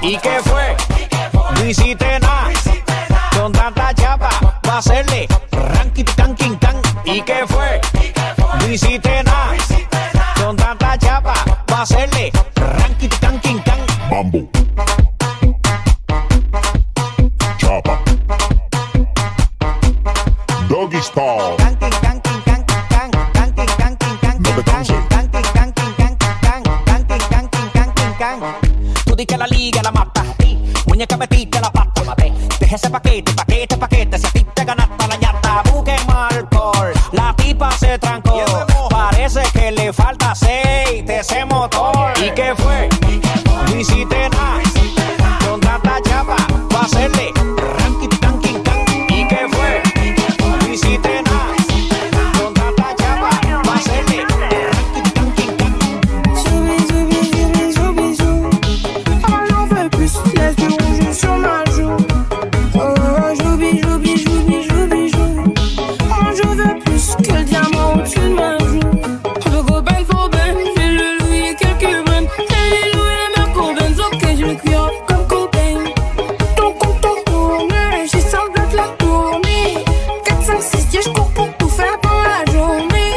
¿Y qué fue? No hiciste nada. Con tanta chapa, va a hacerle ranking, can, can. ¿Y qué fue? No hiciste nada. Con tanta chapa, va a hacerle ranking, can, can. Mambo. Chapa. Doggy style. No te canses. Tú di que la liga la mata. Muñeca metiste la pata. Deja ese paquete, si a ti te ganaste la ñata. Busquen alcohol, la tipa se trancó. Parece que le falta aceite ese motor. ¿Y qué fue? No hiciste nada. Con tanta chapa, va a hacerle ranking, can, can. ¿Y qué fue? No hiciste nada. Con tanta chapa, va a hacerle ranking, can, can. J'en veux plus, laisse du rouge sur ma joue. Oh, j'oublie. Oh, je veux plus que le diamant au-dessus de ma joue. Je veux go ben for ben, j'ai le louis et quelques bennes. J'ai les louis et mes cobennes, ok je le cuire comme Cobain. Ton compte tourne, j'ai sans bloc la tournée. 4, 5, 6, 10, je cours pour tout faire pour la journée.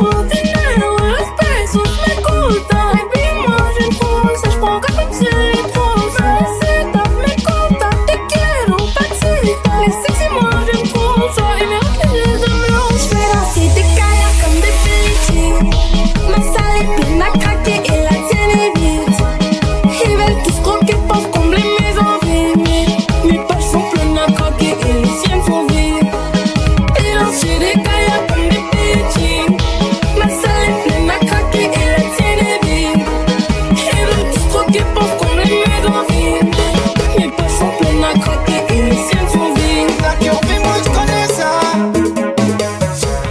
Ordinaire, respect, sauf mes contents. Et puis moi j'ai une foule, ça j'prends comme une série trop. Ça c'est top, mes contacts, t'es clair, on t'attire. Les sexy, moi j'aime trop ça. Et mes reculs, de mur. J'fais danser des caillards comme des pellicines. Ma salle est pleine à craquer et la tienne est vide. Ils veulent tous croquer pour combler mes envies. Mais mes poches sont pleines à craquer et les siennes sont vides. Et danser des caillards comme des pellicines. Ma salle est pleine à craquer et la tienne est vide. Ils veulent tous croquer pour combler mes envies. Mes poches sont pleines à craquer et les siennes sont vides. Moi je connais ça.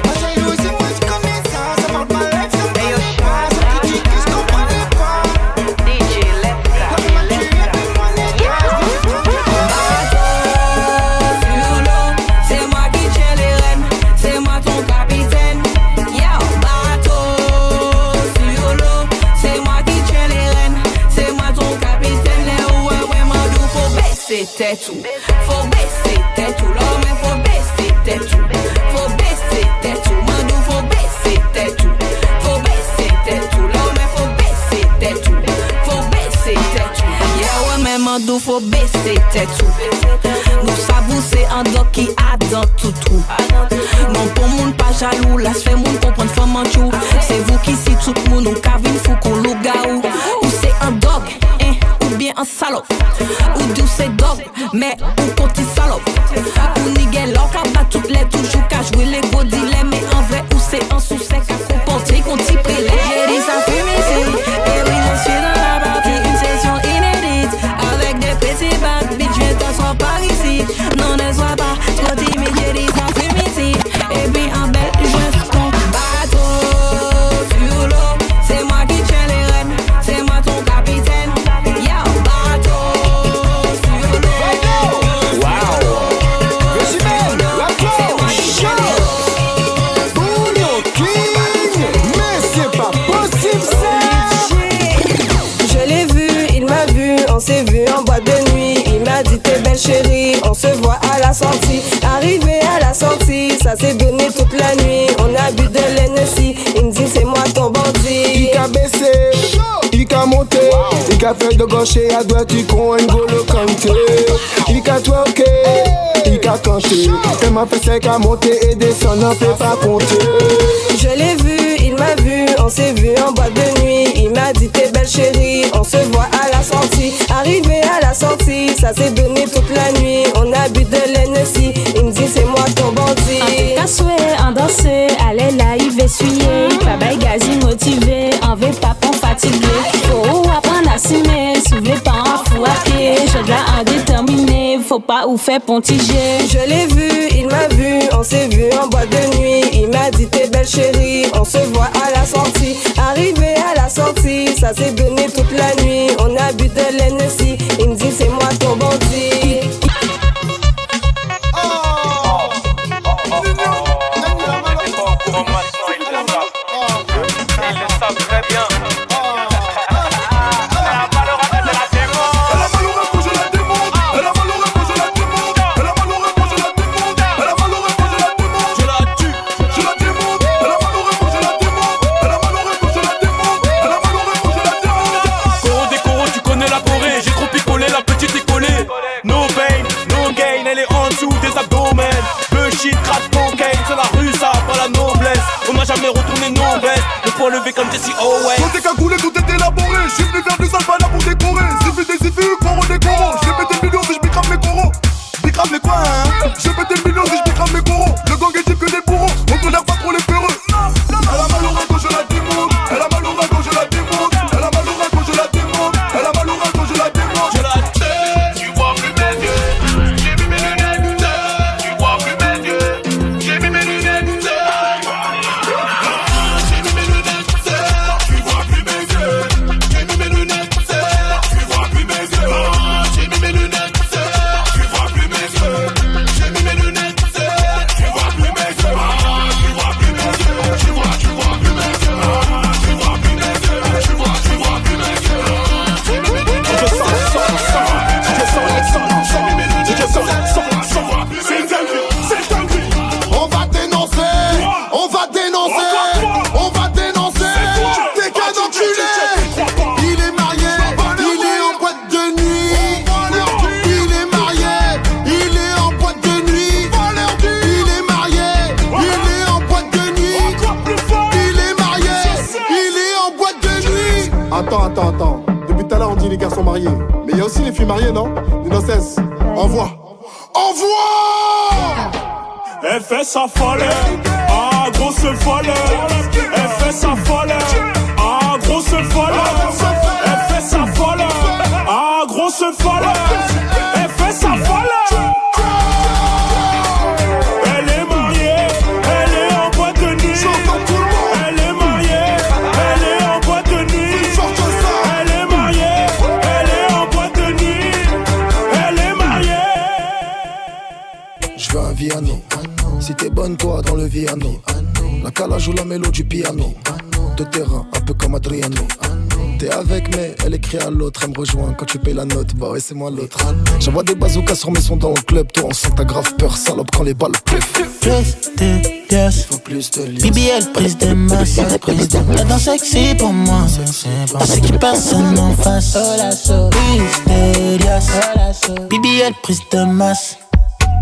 Moi je joue, c'est moi je connais ça. Ça parle pas live, ça parle pas. Ça qui dit que je comprenais pas. Comment tu appelles-moi les gars? Sur l'eau, c'est moi qui tiens les rênes, c'est moi ton capitaine. Yo, bateau sur l'eau, c'est moi qui tiens les rênes, c'est moi ton capitaine. Ouais, mandou, faut baisser tête tout, faut baisser tête tout, l'homme, faut baisser tête tout, faut baisser tête tout, mandou, faut baisser tête tout, faut baisser tête tout, l'homme, faut baisser tête tout, faut baisser tête tout. Yeah, ouais, mandou, faut baisser tête tout. Nous savons c'est un doc qui a dans tout trou. Non pour moun pas jaloux, là se fait moun comprendre femme en chou. C'est vous qui si tout moun ou kavin fou qu'on lougaou. Ou c'est un dog, hein, ou bien un salope. Ou d'où c'est dog, mais ou côté salope. Ou nigel l'or qu'a bat toutes les toujours qu'à jouer les gros dilets. Mais en vrai ou c'est un sous-sec à comporter qu'on t'y prélève. J'ai dit ça fume ici, et oui je suis dans la partie, une session inédite. Avec des petits bacs, bitch je t'assois par ici. Non ne sois pas trop timide, j'ai dit ça fume ici. Et puis en belle je ton bateau sur l'eau, c'est moi qui tiens les rênes, c'est moi ton capitaine. Yo, bateau sur l'eau. Wow. Régimène, la cloche. Bouillon King. Mais c'est pas possible ça. Je l'ai vu, il m'a vu, on s'est vu en boîte de nuit. Il m'a dit t'es belle chérie, on se voit à la sortie. Arrivé à la sortie, ça s'est donné toute la nuit. On a bu de l'Hennessy, il me dit c'est moi ton bandit. Il a baissé, il a monté, il a fait de gauche et à droite, il con N'Golo Kanté. Il a twerké, il a canté. Elle m'a fait sec à monter et descendre, n'en fait pas compter. Je l'ai vu, il m'a vu, on s'est vu en boîte de nuit. Il m'a dit t'es belle chérie, on se voit à la sortie. Arrivé à la sortie, ça s'est donné toute la nuit. On a bu de l'Hennessy, il me dit c'est moi ton bandit. En tout souhait, en danser, allez là, il va essuyer. Pas bail gazi motivé, en veut pas pour fatiguer. Faut apprendre à faut pas ou faire pontiger. Je l'ai vu, il m'a vu, on s'est vu en boîte de nuit. Il m'a dit t'es belle chérie, on se voit à la sortie. Arrivé à la sortie, ça s'est donné toute la nuit. On a bu de l'Hennessy, il me dit c'est moi ton bandit. Jamais retourné non veste, le poids levé comme Jesse Owens. Tout est cagoulé, tout est élaboré. Je suis venu vers du Salvana pour décorer. Zifi des zifi, coro des coros. Je vais péter le million si je bicrame mes coros. Bicrame mes quoi hein? Je vais péter le million si je bicrame mes coros. Le gang est type que des bourreaux, on tolère pas trop les peureux. Elle a mal au rein quand je la démonte. Elle a mal au rein quand je la démonte. Elle a mal au rein quand je la démonte. Elle a mal au rein quand je la démonte. Je la tue, tu vois plus mes yeux. J'ai mis mes lunettes, tu vois plus mes yeux. J'ai mis mes lunettes. Attends. Depuis tout à l'heure, on dit les garçons mariés. Mais il y a aussi les filles mariées, non? Innocence. Envoie. Elle fait sa folle. Ah, grosse folle. Elle fait sa folle. Ah, grosse folle. Elle fait sa folle. Ah, grosse folle. Elle fait sa folle. Elle est mariée. Elle est en boîte de nuit. Elle est mariée. Elle est en boîte de nuit. Elle est mariée. Elle est en boîte de nuit. Elle est mariée. Je veux un Viano. Si t'es bonne toi dans le Viano. La cala joue la mélodie du piano. De terrain, un peu comme Adriano. T'es avec mais elle écrit à l'autre. Elle me rejoint quand tu payes la note. Bah ouais c'est moi l'autre. J'envoie des bazookas sur mes sons dans le club. Toi on sent ta grave peur salope quand les balles pleuvent. Plus de liasses, faut plus de liasses. BBL prise de masse. La danse sexy pour moi. Parce que personne en face. Plus de liasses, BBL prise de masse.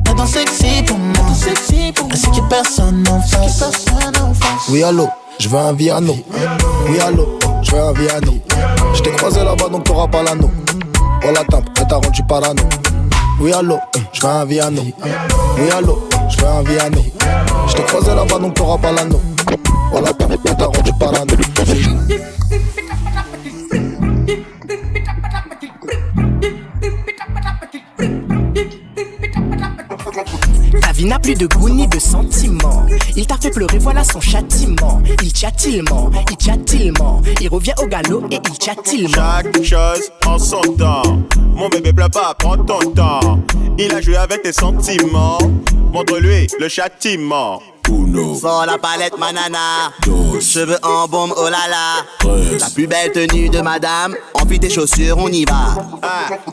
La danse sexy pour moi. Parce que personne en face. Oui allô, je veux un Viano. Oui allô, je veux un Viano. Je t'ai croisé là-bas donc t'auras pas l'anneau. Oh la tape, elle t'a rendu parano. Oui allô, je veux un Viano. Oui allô, je veux un Viano. Je t'ai croisé là-bas donc t'auras pas l'anneau. Oh la tape, elle t'a rendu parano. Ta vie n'a plus de goût ni de sentiment. Il t'a fait pleurer, voilà son châtiment. Il tchattillement, il revient au galop et il tchattillement. Chaque chose en son temps. Mon bébé pleure pas, prends ton temps. Il a joué avec tes sentiments. Montre-lui le châtiment. Uno. Sors la palette manana. Dos. Cheveux en baume, oh là là. Tres. La plus belle tenue de madame. Enfile tes chaussures, on y va.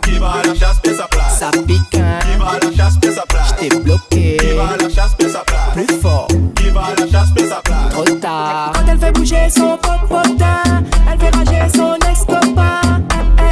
Qui va à la chasse, paie sa place. Ça pique, hein. Qui va à la chasse, paie sa place. J't'ai bloqué. Qui va à la chasse, paie sa place. Plus fort. Qui va à la chasse, paie sa place. Trop tard. Quand elle fait bouger son popotin, elle fait rager son ex-copain.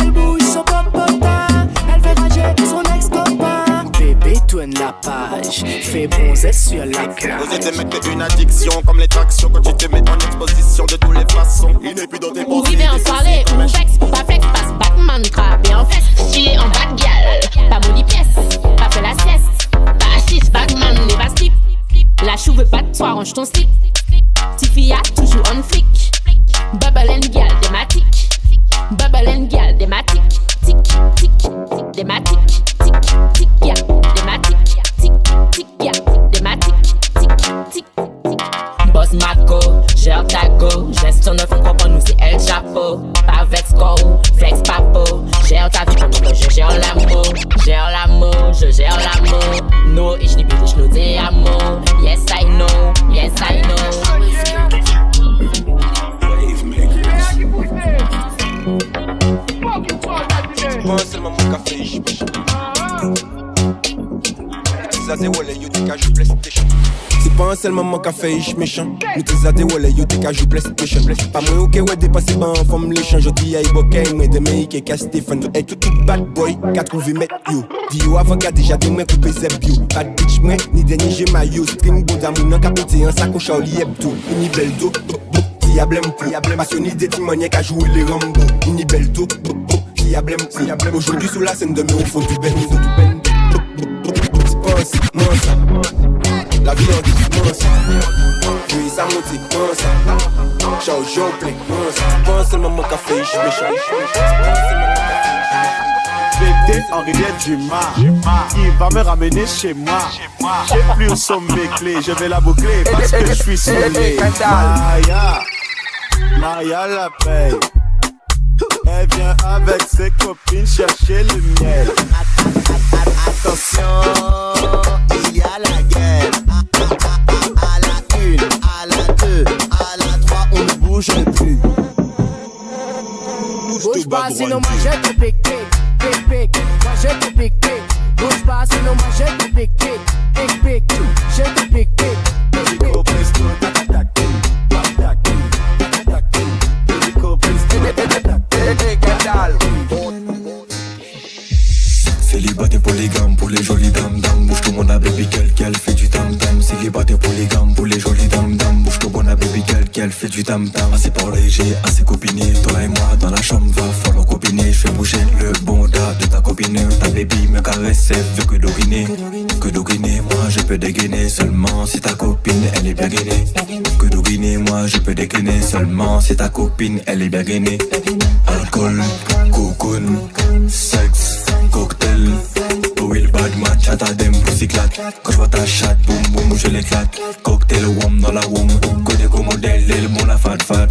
Elle bouge son popotin, elle fait rager son ex-copain. Bébé tourne la page, fais bronzer sur la plage. Vous êtes mec, t'es une addiction comme les tractions. Quand tu te mets en exposition de toutes les façons. Il n'est plus dans tes pensées. Ou vivez en soirée, ou vex, pas flex, passe Batman, crabé en fesse. Chillé en bad gal, pas moli pièce, pas fait la sieste. Pas assise, Batman, les vas slip. La chou veut pas de toi, range ton slip. Tiffy a toujours on flic. Bubble and gal, dématique. Bubble and gal, dématique. Tic, tic, tic, dématique. Tic, tic, ya. pas seulement mon café, j'y méchant. Ça c'est Wally, yo t'es qu'à jouer PlayStation. C'est pas seulement mon café, j'y méchant. Nous t'es à des Wally, yo t'es qu'à jouer PlayStation. Pas moi ok ouais dépassé pas en forme l'échange. Je dis à Iboké, mais de mecs et qu'à Stephen. Et tout bad boy, qu'a trouvé mec yo. Dis yo avant qu'a déjà des mecs coupé zeb yo. Pas de bitch moi, ni dernier j'ai maillot. String beau d'amour, non qu'a pété un sac au Charlie Hebdo. Une belle do, Diablem, passionné des timoniers qu'à jouer les Rambo. Une belle do, Diablem. Aujourd'hui sous la scène de mes au fond du bendo. C'est pas moi ça. La vie en dit moi ça. Puis ça monte, moi ça. Ciao, j'en plais, moi ça. C'est pas seulement mon café, je suis méchant. Pété en rivière du Mar. Il va me ramener chez moi. J'ai plus où sont mes clés. Je vais la boucler parce que je suis saoulé. Maria la paye. Elle vient avec ses copines chercher le miel. Attention, il y a la guerre. À la 1, à la 2, à la 3, on ne bouge plus. Bouge pas sinon moi je te pique, pique, moi je te pique, bouge pas sinon moi je te pique, pique, je te pique, pique. Célibataire polygame pour les jolies dames, bouge tout mon baby qu'elle fait du tam tam. Célibataire polygame pour les jolies dames, bouge tout mon baby qu'elle fait du tam tam. Assez parlé, j'ai assez copiné, toi et moi dans la chambre va falloir copiner. Je fais bouger le bonda de ta copine, ta baby me caresse, elle veut que doguiner. Que doguiner, moi je peux dégainer seulement si ta copine elle est bien gainée. Que doguiner, moi je peux dégainer seulement si ta copine elle est bien gainée. Alcool, cocoon, sexe, cocktail. Will bad man, chat à dem, pussy claque. Quand je vois ta chatte, boum boum, je l'éclate. Cocktail, wom dans la wom. Connais comme modèle, le monde a fat fat.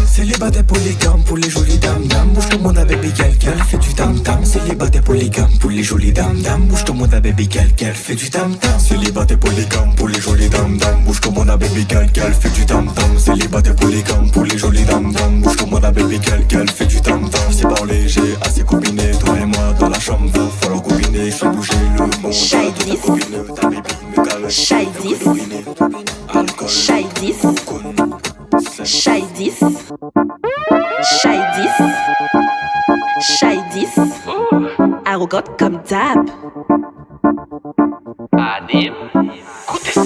Célibataire polygame pour les jolies dames, bouge tout le monde avec baby qu'elle fait du tam tam. Célibataire polygame pour les jolies dames, bouge tout le monde avec baby qu'elle fait du tam tam. Célibataire polygame pour les jolies dames, bouge tout le monde avec baby qu'elle fait du tam tam. Célibataire polygame pour les jolies dames, bouge tout le monde avec baby qu'elle fait du tam tam. C'est pas léger, assez combiné, toi et moi dans la chambre va falloir combiner. Je fais bouger le monde, ta copine, ta baby me caresse. Shaidis, Shaidis, Shaidis, Shaidis, Shaidis, arrogante comme d'hab. Anim, écoutez ça.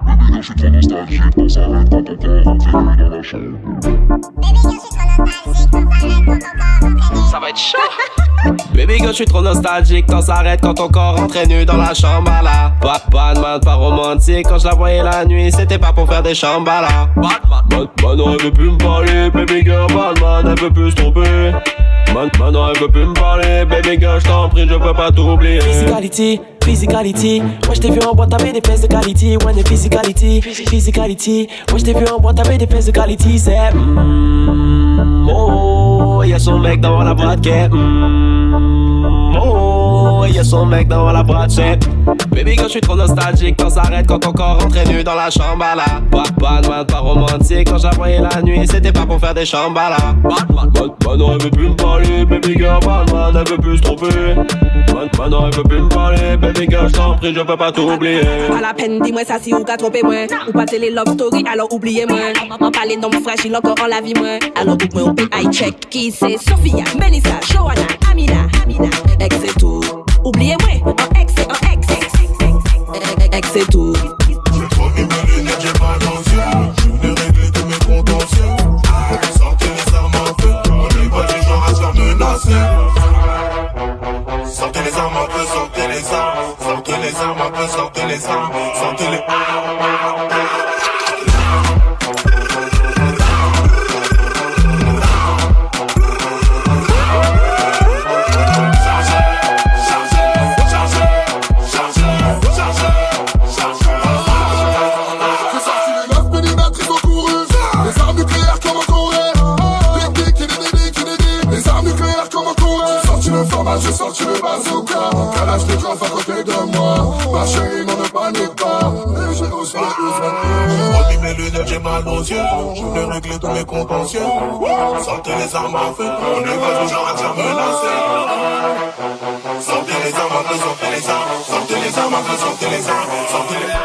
Baby girl, je suis trop nostalgique, on s'arrête quand ton corps rentre dans la chambre. Baby girl, je suis trop nostalgique, on s'arrête quand ton corps rentre. Ça va être chaud. Baby girl, je suis trop nostalgique, quand s'arrête quand ton corps rentre nu dans la chambre à la. Pas de man, pas romantique, quand je la voyais la nuit, c'était pas pour faire des chambres à la. Batman, elle veut plus me parler, baby girl, Batman, elle veut plus se tromper. Maintenant elle veut plus me parler, baby girl, je t'en prie, je peux pas t'oublier. Physicality, moi je t'ai vu en boîte avec des fesses de qualité. Ouais, physicality, moi je t'ai vu en boîte avec des fesses de qualité. C'est oh, y'a son mec dans la boîte qui est oh, y'a son mec dans la boîte, c'est baby girl, je suis trop nostalgique, quand s'arrête quand ton corps rentre nu dans la chambre à la. Pas de man, pas romantique, quand je la voyais la nuit, c'était pas pour faire des chambres à la. Maintenant elle veut plus me parler, baby girl, Batman, elle veut plus se tromper. Maintenant elle veut plus me parler, baby girl, je t'en prie, je peux pas t'oublier. Pas la peine, dis-moi ça si ou qu'a trompé moi. Ou pas télé love story, alors oubliez-moi. En parler d'homme fragile encore en la vie moi. Alors book moi au I check. Qui c'est Sophia, Melissa, Joanna, Amina. Ex c'est tout. Oubliez-moi, en ex c'est en ex. Ex c'est tout. J'ai trop mis mes lunettes, j'ai mal aux yeux. Je voulais régler tous mes contentieux. Sortez les armes à feu. On n'est pas du genre à se faire menacer. Sortez les armes à feu, sortez les armes. Sortez les armes à feu, sortez les armes. Sortez les j'ai sorti le bazooka. Calage de grave à côté de moi. Ma chérie, non ne panique pas. Et j'ai aussi j'ai remis mes lunettes, j'ai mal aux yeux. Je voulais régler tous mes contentieux. Sortez les armes à feu. On est pas du genre à se faire menacer. sortez les armes, sortez les armes, sortez les armes, sortez les